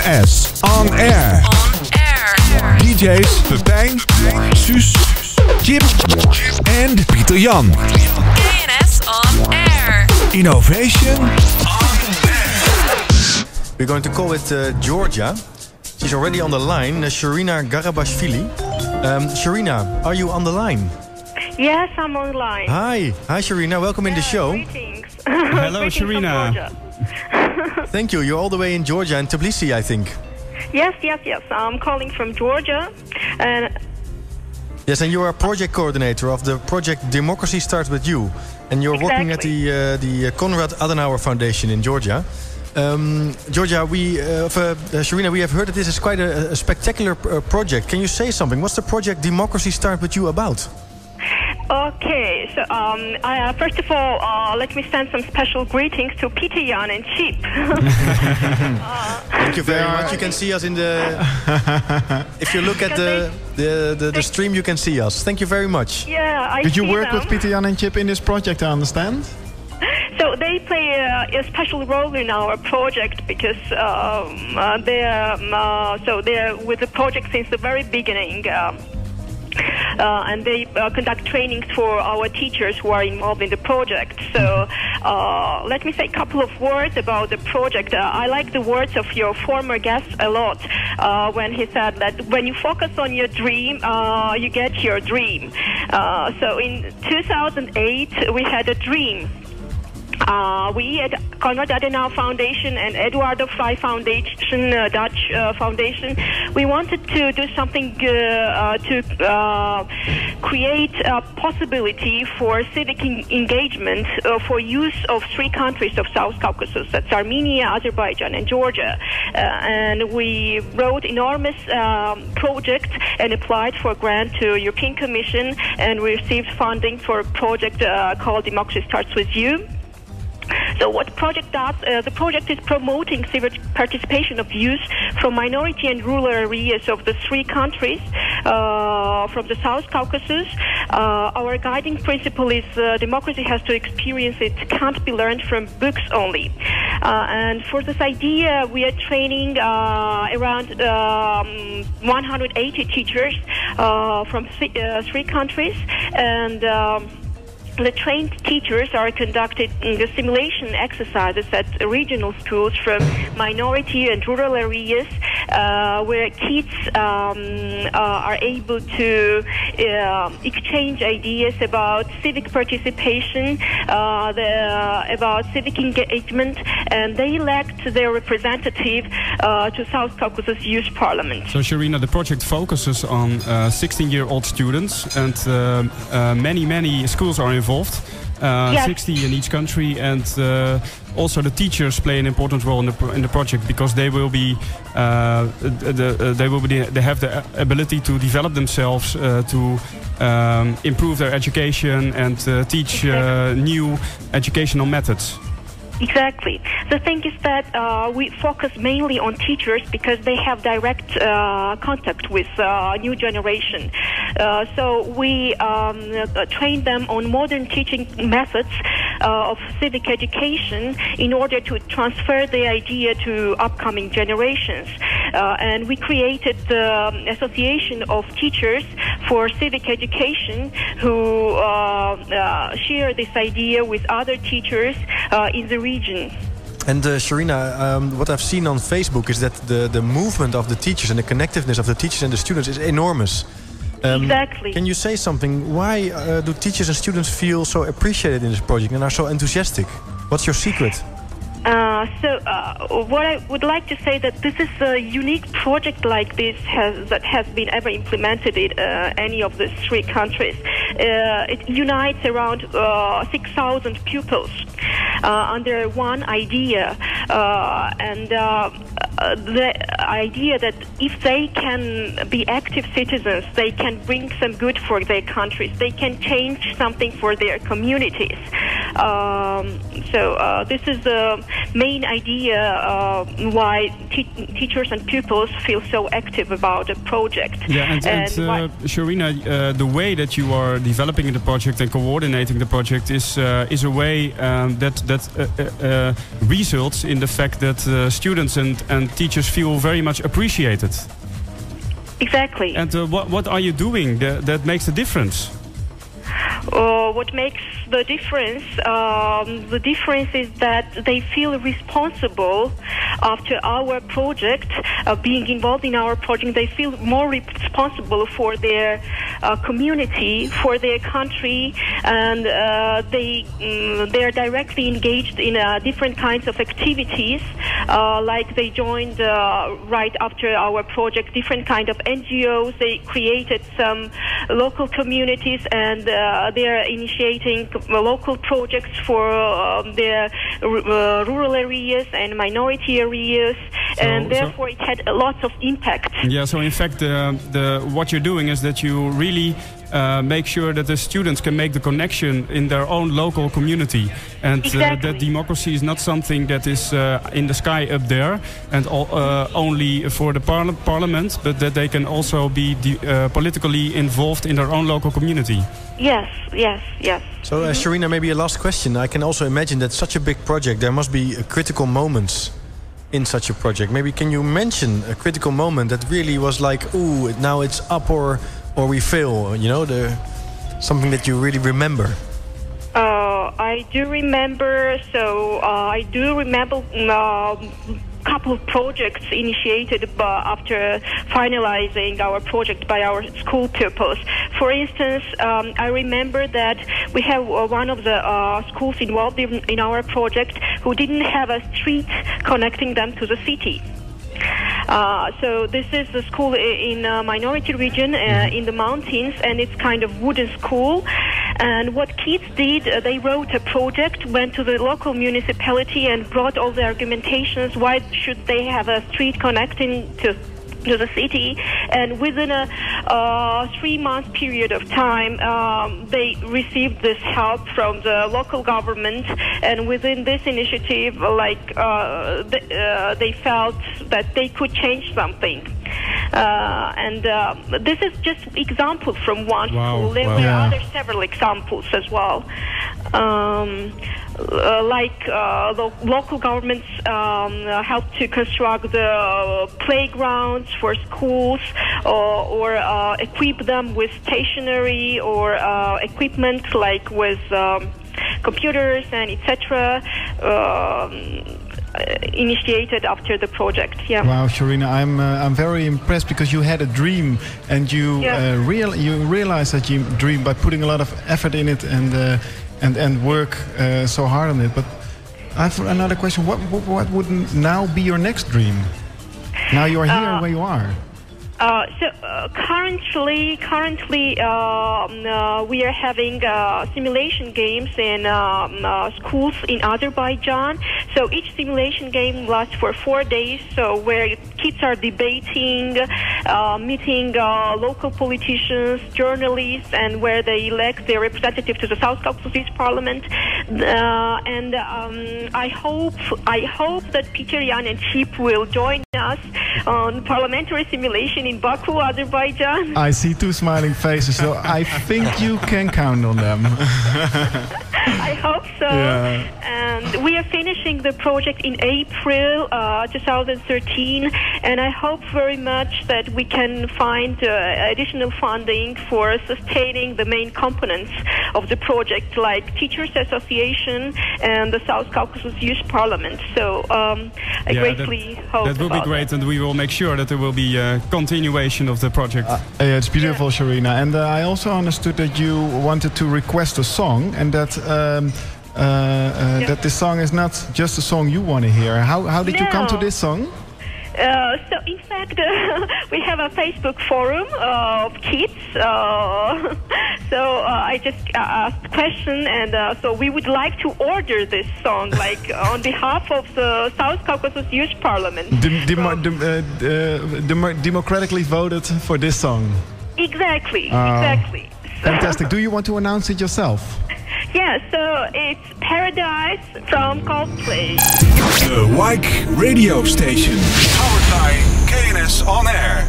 KNS On Air. DJ's Pepijn, Suus, Chip en Pieter Jan. KNS On Air. Innovation on Air. We're going to call it Georgia. She's already on the line, Shorena Gharibashvili. Shorena, are you on the line? Yes, I'm online. Hi, Shorena. Welcome in the show. Greetings. Hello, Greetings from Shorena. Georgia. Thank you. You're all the way in Georgia, in Tbilisi, I think. Yes. I'm calling from Georgia, and Yes, and you're a project coordinator of the project Democracy Starts With You, and you're working at the Konrad Adenauer Foundation in Georgia. Georgia, Shorena, we have heard that this is quite a spectacular project. Can you say something? What's the project Democracy Starts With You about? okay. So, first of all, let me send some special greetings to Peter, Jan, and Chip. Thank you very much. You can see us in the. If you look at the stream, you can see us. Thank you very much. Yeah, I Did you see work them. with Peter, Jan and Chip in this project, I understand? So they play a special role in our project because they're with the project since the very beginning. And they conduct trainings for our teachers who are involved in the project. So let me say a couple of words about the project. I like the words of your former guest a lot when he said that when you focus on your dream, you get your dream. So in 2008, we had a dream. We at Konrad Adenauer Foundation and Eduardo Frei Foundation, Dutch Foundation, we wanted to do something to create a possibility for civic engagement for youth of three countries of South-Caucasus. That's Armenia, Azerbaijan, and Georgia. And we wrote enormous project and applied for a grant to European Commission, and we received funding for a project called Democracy Starts With You. So what the project does, the project is promoting civic participation of youth from minority and rural areas of the three countries from the South-Caucasus. Our guiding principle is democracy has to experience it, can't be learned from books only. And for this idea, we are training around 180 teachers from three countries, and the trained teachers are conducting the simulation exercises at regional schools from minority and rural areas where kids are able to exchange ideas about civic participation, about civic engagement, and they elect their representative to South Caucasus Youth Parliament. So, Shorena, the project focuses on 16-year-old students, and many schools are involved. Yes. 60 in each country, and also the teachers play an important role in the project because they will be they have the ability to develop themselves, to improve their education and teach new educational methods. Exactly. The thing is that we focus mainly on teachers because they have direct contact with new generation. So we train them on modern teaching methods of civic education in order to transfer the idea to upcoming generations. And we created the Association of Teachers for Civic Education who share this idea with other teachers in the region. And Shorena, what I've seen on Facebook is that the movement of the teachers and the connectiveness of the teachers and the students is enormous. Exactly. Can you say something? Why do teachers and students feel so appreciated in this project and are so enthusiastic? What's your secret? What I would like to say that this is a unique project like this that has been ever implemented in any of the three countries. It unites around 6,000 pupils under one idea, and the idea that if they can be active citizens, they can bring some good for their countries, they can change something for their communities. This is the main idea why teachers and pupils feel so active about the project. Yeah, and Shorena, the way that you are developing the project and coordinating the project is a way that results in the fact that students and teachers feel very much appreciated. Exactly. And what are you doing that makes a difference? What makes the difference? The difference is that they feel responsible after our project, being involved in our project. They feel more responsible for their community, for their country, and they are directly engaged in different kinds of activities. Like they joined right after our project different kind of NGOs. They created some local communities, and they are initiating local projects for their rural areas and minority areas, and therefore it had lots of impact. Yeah, so in fact what you're doing is that you really make sure that the students can make the connection in their own local community, and that democracy is not something that is in the sky up there and only for the parliament, but that they can also be politically involved in their own local community. Yes. So, Shorena, maybe a last question. I can also imagine that such a big project, there must be critical moments in such a project. Maybe can you mention a critical moment that really was like, ooh, now it's up or we fail, you know, something that you really remember? I do remember. I do remember couple of projects initiated after finalizing our project by our school pupils. For instance, I remember that we have one of the schools involved in our project who didn't have a street connecting them to the city. So this is a school in a minority region in the mountains, and it's kind of wooden school. And what kids did, they wrote a project, went to the local municipality and brought all the argumentations why should they have a street connecting to the city, and within a 3-month period of time they received this help from the local government, and within this initiative they felt that they could change something. This is just example from one school. There were several examples as well. The local governments helped to construct the playgrounds for schools, or equip them with stationery or equipment like with computers and etc. Initiated after the project. Yeah. Wow, Shorena, I'm very impressed because you had a dream and you realized that you dreamed by putting a lot of effort in it and work so hard on it. But I have another question. What would now be your next dream? Now you are here where you are. Currently, we are having simulation games in schools in Azerbaijan. So each simulation game lasts for 4 days. So where kids are debating, meeting local politicians, journalists, and where they elect their representative to the South-Caucasus Parliament. I hope that Peter, Jan, and Chip will join us on parliamentary simulation in Baku, Azerbaijan. I see 2 smiling faces, so I think you can count on them. I hope so. Yeah. And we are finishing the project in April 2013, and I hope very much that we can find additional funding for sustaining the main components of the project, like Teachers Association and the South-Caucasus Youth Parliament. So I greatly hope that will be great, and we will make sure that there will be a continuation of the project. Yeah, it's beautiful, Shorena. And I also understood that you wanted to request a song, and that that this song is not just a song you want to hear. How did you come to this song? So in fact, we have a Facebook forum of kids. I just asked a question, and so we would like to order this song, like on behalf of the South-Caucasus Youth Parliament. Democratically voted for this song. Exactly. Fantastic. Do you want to announce it yourself? Yeah, so it's Paradise from Coldplay. The Wyke Radio Station. Powered by KNS On Air.